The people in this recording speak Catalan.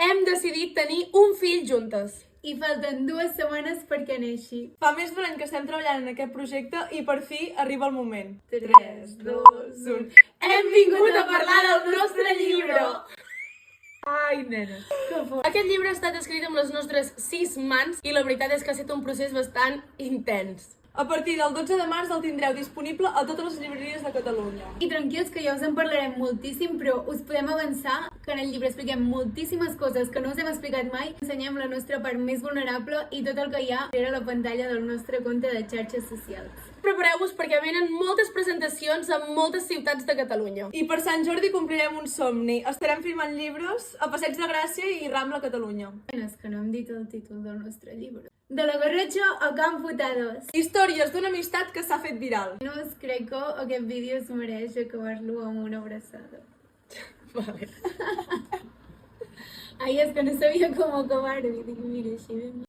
hem decidit tenir un fill juntes. I falten 2 setmanes perquè neixi. Fa més d'un any que estem treballant en aquest projecte i per fi arriba el moment. 3, 2, 1... Hem vingut a parlar del nostre llibre! Ai, nena. Aquest llibre ha estat escrit amb les nostres 6 mans i la veritat és que ha estat un procés bastant intens. A partir del 12 de març el tindreu disponible a totes les llibreries de Catalunya. I tranquils, que ja us en parlarem moltíssim, però us podem avançar que en el llibre expliquem moltíssimes coses que no us hem explicat mai. Ensenyem la nostra part més vulnerable i tot el que hi ha a la pantalla del nostre compte de xarxes socials. Prepareu-vos perquè venen moltes presentacions a moltes ciutats de Catalunya. I per Sant Jordi complirem un somni. Estarem filmant llibres a Passeig de Gràcia i Rambla, Catalunya. És que no hem dit el títol del nostre llibre. De la Garrotxa a Can Futados. Històries d'una amistat que s'ha fet viral. No us crec que aquest vídeo es mereix acabar-lo amb una abraçada. Vale. Ai, és que no sabia com acabar-ho. I dic, mira, així ben...